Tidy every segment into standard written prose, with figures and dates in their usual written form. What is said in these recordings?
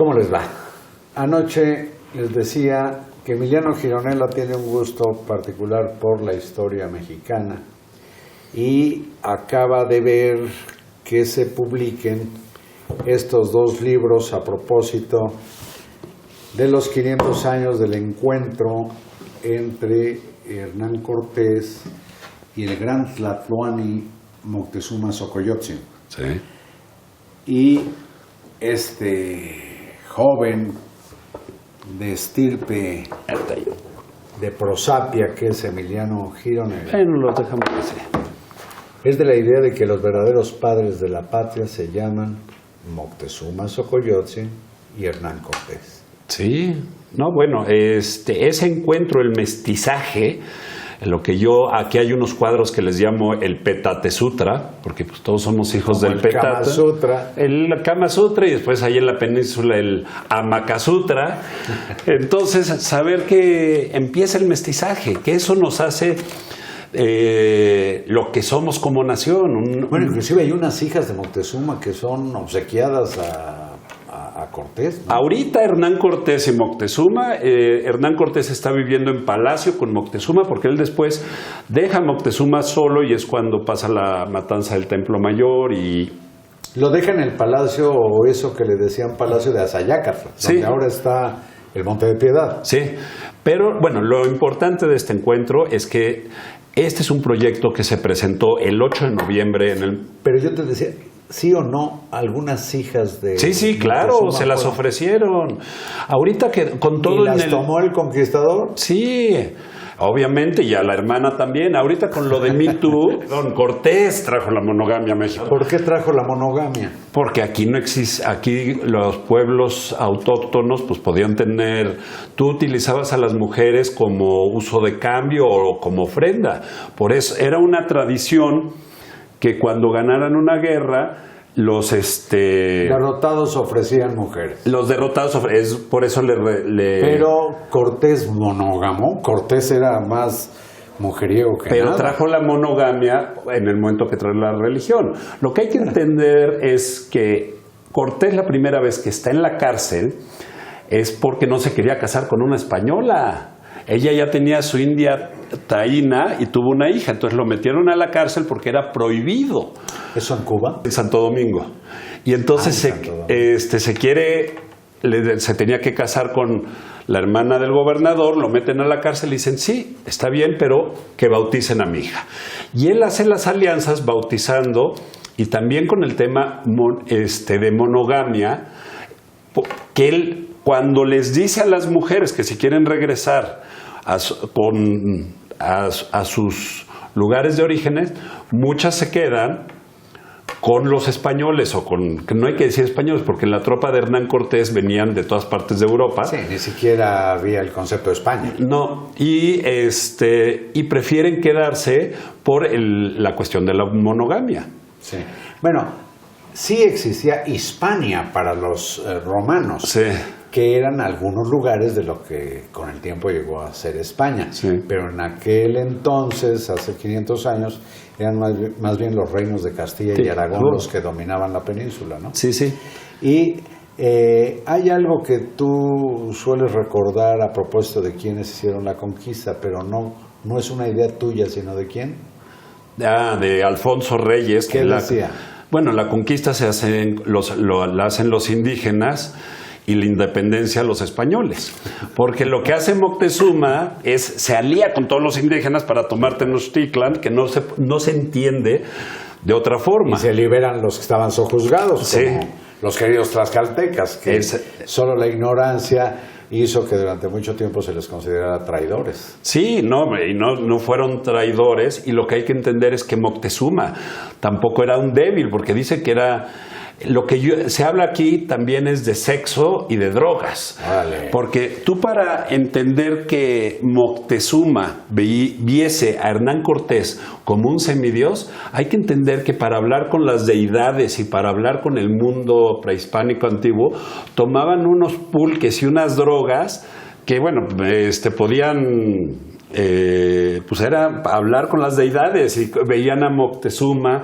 ¿Cómo les va? Anoche les decía que Emiliano Gironella tiene un gusto particular por la historia mexicana y acaba de ver que se publiquen estos dos libros a propósito de los 500 años del encuentro entre Hernán Cortés y el gran Tlatoani Moctezuma Xocoyotzin. Sí. Y este joven de estirpe de prosapia que es Emiliano Gironella, Bueno, lo dejamos así. es de la idea de que los verdaderos padres de la patria se llaman Moctezuma Xocoyotzin y Hernán Cortés. Sí, no, bueno, ese encuentro, el mestizaje, lo que aquí hay unos cuadros que les llamo el Petate Sutra, porque pues todos somos hijos Como del el Petate. Kama Sutra. El Kama Sutra y después ahí en la península el Amaka Sutra. Entonces, saber que empieza el mestizaje, que eso nos hace lo que somos como nación. Bueno, inclusive hay unas hijas de Moctezuma que son obsequiadas a Cortés, ¿no? Ahorita Hernán Cortés y Moctezuma, Hernán Cortés está viviendo en palacio con Moctezuma porque él después deja a Moctezuma solo y es cuando pasa la matanza del Templo Mayor y... Lo deja en el palacio, o eso que le decían Palacio de Azayácatl, Sí. donde ahora está el Monte de Piedad. Sí, pero bueno, lo importante de este encuentro es que este es un proyecto que se presentó el 8 de noviembre en el... Pero yo te decía, ¿sí o no algunas hijas de Sí, claro, Moctezuma se las fueron? ofrecieron. Ahorita que con todo ¿Y las en el... tomó el conquistador? Sí, obviamente, y a la hermana también. Ahorita con lo de Me Too, don Cortés trajo la monogamia a México. ¿Por qué trajo la monogamia? Porque aquí no existe, aquí los pueblos autóctonos pues podían tener, tú utilizabas a las mujeres como uso de cambio o como ofrenda. Por eso era una tradición que cuando ganaran una guerra, los Derrotados ofrecían mujeres. los derrotados, por eso le Pero Cortés monógamo, Cortés era más mujeriego que Pero nada. trajo la monogamia en el momento que trae la religión. Lo que hay que entender es que Cortés la primera vez que está en la cárcel es porque no se quería casar con una española. Ella ya tenía su india taína y tuvo una hija, entonces lo metieron a la cárcel porque era prohibido. ¿Eso en Cuba? En Santo Domingo. Y entonces se tenía que casar con la hermana del gobernador, lo meten a la cárcel y dicen, sí, está bien, pero que bauticen a mi hija. Y él hace las alianzas bautizando y también con el tema de monogamia, que él cuando les dice a las mujeres que si quieren regresar a sus lugares de orígenes, muchas se quedan con los españoles que no hay que decir españoles porque la tropa de Hernán Cortés venían de todas partes de Europa. Sí, ni siquiera había el concepto de España. No, y prefieren quedarse por la cuestión de la monogamia. Sí. Bueno, sí existía Hispania para los romanos, Sí. que eran algunos lugares de lo que con el tiempo llegó a ser España. Sí. Pero en aquel entonces, hace 500 años, eran más bien los reinos de Castilla Sí. y Aragón los que dominaban la península, ¿no? Sí, sí. Y hay algo que tú sueles recordar a propósito de quienes hicieron la conquista, pero no es una idea tuya, sino de quién. De Alfonso Reyes. ¿Qué decía? Bueno, la conquista la hacen los indígenas y la independencia los españoles. Porque lo que hace Moctezuma se alía con todos los indígenas para tomar Tenochtitlan, que no se entiende de otra forma. Y se liberan los que estaban sojuzgados, Sí. como los queridos tlaxcaltecas, que solo la ignorancia hizo que durante mucho tiempo se les considerara traidores. Sí, y no fueron traidores, y lo que hay que entender es que Moctezuma tampoco era un débil, porque dice que era... Lo que se habla aquí también es de sexo y de drogas. Vale. Porque tú para entender que Moctezuma viese a Hernán Cortés como un semidios, hay que entender que para hablar con las deidades y para hablar con el mundo prehispánico antiguo, tomaban unos pulques y unas drogas que, bueno, podían pues era hablar con las deidades y veían a Moctezuma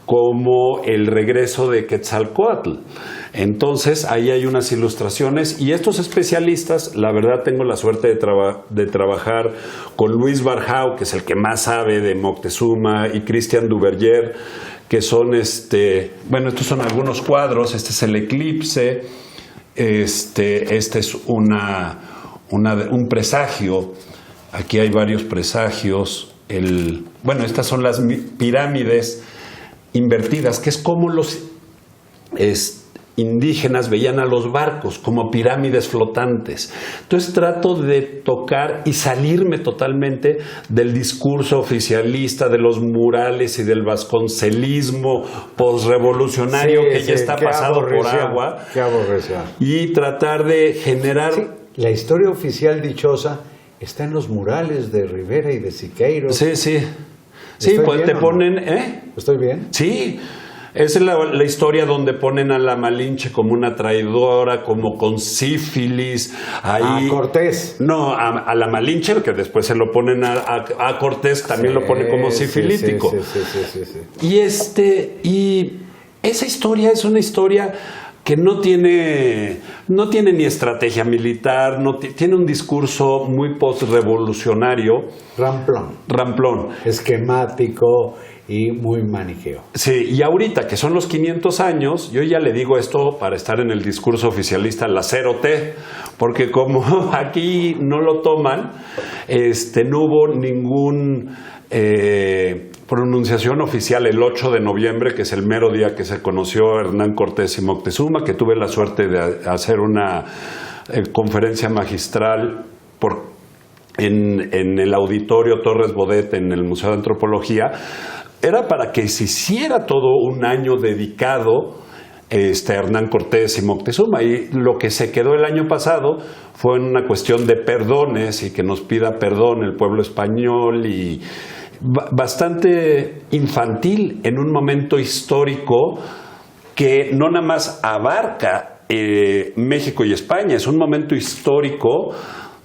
como el regreso de Quetzalcóatl. Entonces ahí hay unas ilustraciones y estos especialistas, la verdad tengo la suerte de trabajar con Luis Barjau, que es el que más sabe de Moctezuma, y Christian Duverger, que son bueno, estos son algunos cuadros. Este es el eclipse, este es un presagio. Aquí hay varios presagios. Bueno, estas son las pirámides invertidas, que es como los indígenas veían a los barcos como pirámides flotantes. Entonces trato de tocar y salirme totalmente del discurso oficialista, de los murales y del vasconcelismo posrevolucionario que ya está pasado por agua. Qué aborrección. Y tratar de generar... Sí, la historia oficial dichosa está en los murales de Rivera y de Siqueiros. Sí, sí. Sí, pues te ponen... ¿Estoy bien? Sí. Esa es la historia donde ponen a la Malinche como una traidora, como con sífilis. Ahí, a Cortés. No, a la Malinche, que después se lo ponen a Cortés, también lo pone como sifilítico. Sí. Y esa historia es una historia que no tiene ni estrategia militar, tiene un discurso muy postrevolucionario. Ramplón. Esquemático y muy maniqueo. Sí, y ahorita que son los 500 años, yo ya le digo esto para estar en el discurso oficialista, la 0T, porque como aquí no lo toman, no hubo ningún pronunciación oficial el 8 de noviembre, que es el mero día que se conoció Hernán Cortés y Moctezuma, que tuve la suerte de hacer una conferencia magistral en el Auditorio Torres Bodet en el Museo de Antropología. Era para que se hiciera todo un año dedicado a Hernán Cortés y Moctezuma, y lo que se quedó el año pasado fue una cuestión de perdones y que nos pida perdón el pueblo español, y bastante infantil en un momento histórico que no nada más abarca México y España, es un momento histórico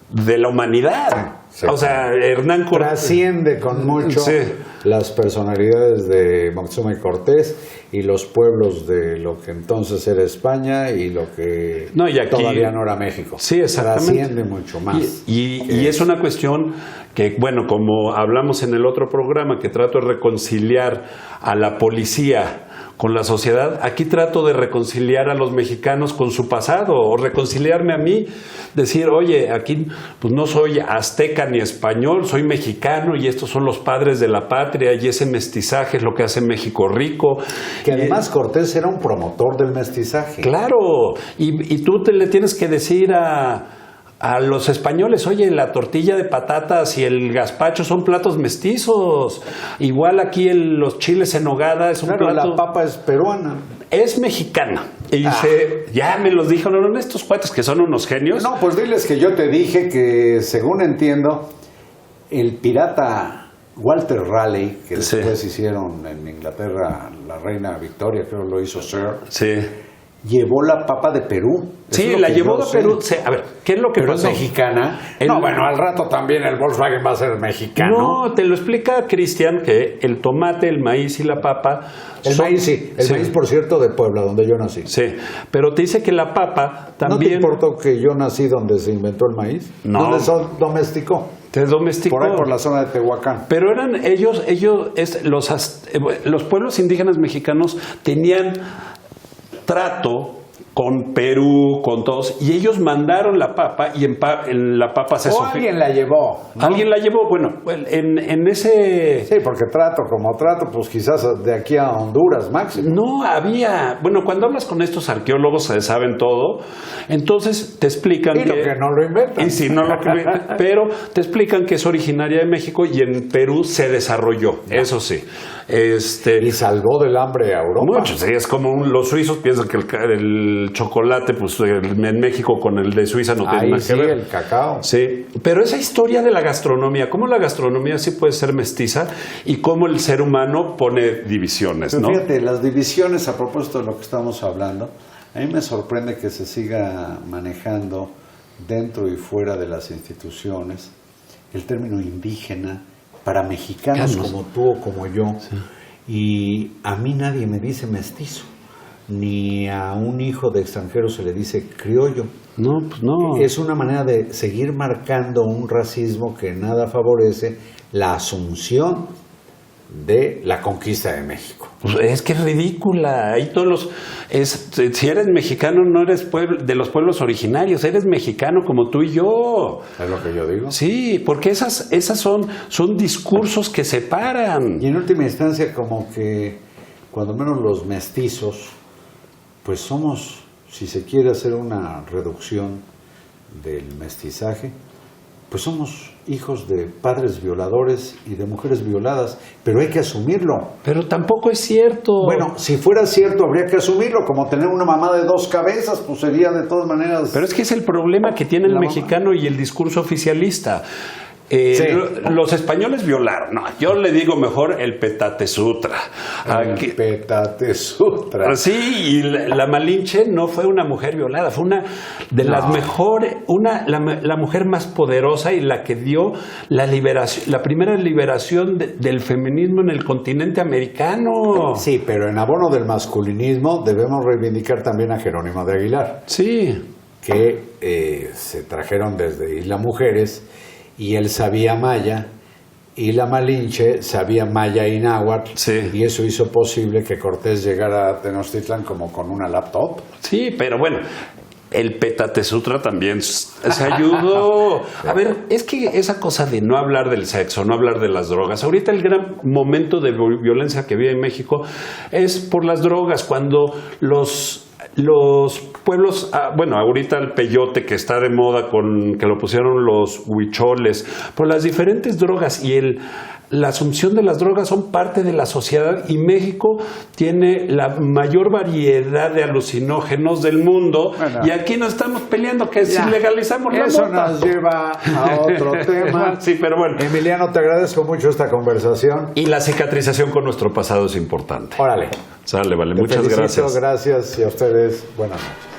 de la humanidad. Sí. O sea, Hernán Cortés trasciende con mucho las personalidades de Moctezuma y Cortés y los pueblos de lo que entonces era España y lo que todavía no era México. Sí, exactamente. Trasciende mucho más. Y es una cuestión que, bueno, como hablamos en el otro programa, que trato de reconciliar a la policía con la sociedad, aquí trato de reconciliar a los mexicanos con su pasado, o reconciliarme a mí, decir, oye, aquí pues no soy azteca ni español, soy mexicano y estos son los padres de la patria, y ese mestizaje es lo que hace México rico. Que además Cortés era un promotor del mestizaje. Claro, y tú le tienes que decir a los españoles, oye, la tortilla de patatas y el gazpacho son platos mestizos. Igual aquí los chiles en nogada es un plato... la papa es peruana. Es mexicana. Y ya me los dijeron estos cuates que son unos genios. No, pues diles que yo te dije que, según entiendo, el pirata Walter Raleigh, que después hicieron en Inglaterra la reina Victoria, creo que lo hizo Sir. Sí. Llevó la papa de Perú. Sí, la llevó de Perú. Sí, a ver, ¿qué es lo que pasó? ¿Es mexicana? No, bueno, al rato también el Volkswagen va a ser mexicano. No, te lo explica Cristian, que el tomate, el maíz y la papa... Maíz, sí. El maíz, por cierto, de Puebla, donde yo nací. Sí, pero te dice que la papa también... ¿No te importó que yo nací donde se inventó el maíz? No. ¿Dónde se domesticó? Te domesticó. Por ahí, por la zona de Tehuacán. Pero eran los pueblos indígenas mexicanos tenían trato con Perú, con todos, y ellos mandaron la papa, y en la papa se alguien la llevó, ¿no? Alguien la llevó, bueno, en ese... Sí, porque trato como trato, pues quizás de aquí a Honduras máximo. No había... Bueno, cuando hablas con estos arqueólogos se saben todo, entonces te explican y lo que no lo inventan. Y si no lo inventan, pero te explican que es originaria de México y en Perú se desarrolló, eso sí. Y salvó del hambre a Europa. Mucho, sí, es como los suizos piensan que el chocolate, pues en México con el de Suiza no tiene nada que ver. El cacao. Sí, pero esa historia de la gastronomía, cómo la gastronomía sí puede ser mestiza y cómo el ser humano pone divisiones, pero ¿no? Fíjate, las divisiones, a propósito de lo que estamos hablando, a mí me sorprende que se siga manejando dentro y fuera de las instituciones el término indígena para mexicanos como tú o como yo. Sí. Y a mí nadie me dice mestizo, ni a un hijo de extranjero se le dice criollo. No, pues no. Es una manera de seguir marcando un racismo que nada favorece la asunción de la conquista de México. Pues es que es ridícula. Ahí si eres mexicano, no eres de los pueblos originarios, eres mexicano como tú y yo. ¿Es lo que yo digo? Sí, porque esas son discursos que separan. Y en última instancia, como que cuando menos los mestizos, pues somos, si se quiere hacer una reducción del mestizaje, pues somos hijos de padres violadores y de mujeres violadas, pero hay que asumirlo. Pero tampoco es cierto. Bueno, si fuera cierto habría que asumirlo, como tener una mamá de 2 cabezas, pues sería de todas maneras... Pero es que es el problema que tiene el mexicano y el discurso oficialista. Sí. Los españoles violaron. No, yo le digo mejor el Petate Sutra. Petate Sutra. Sí, y la Malinche no fue una mujer violada, fue una de las mejores, la mujer más poderosa y la que dio la liberación, la primera liberación del feminismo en el continente americano. Sí, pero en abono del masculinismo debemos reivindicar también a Jerónimo de Aguilar. Sí. Que se trajeron desde Isla Mujeres. Y él sabía maya, y la Malinche sabía maya y náhuatl, sí. Y eso hizo posible que Cortés llegara a Tenochtitlan como con una laptop. Sí, pero bueno, el Petate Sutra también se ayudó. A ver, es que esa cosa de no hablar del sexo, no hablar de las drogas, ahorita el gran momento de violencia que vive en México es por las drogas, cuando los pueblos, bueno, ahorita el peyote que está de moda, que lo pusieron los huicholes, por las diferentes drogas y la asunción de las drogas son parte de la sociedad, y México tiene la mayor variedad de alucinógenos del mundo, y aquí nos estamos peleando que si legalizamos la eso mota. nos lleva a otro tema. Sí, pero bueno. Emiliano, te agradezco mucho esta conversación. Y la cicatrización con nuestro pasado es importante. Órale. Sale, vale. Te muchas felicito, gracias. Gracias, y a ustedes, buenas noches.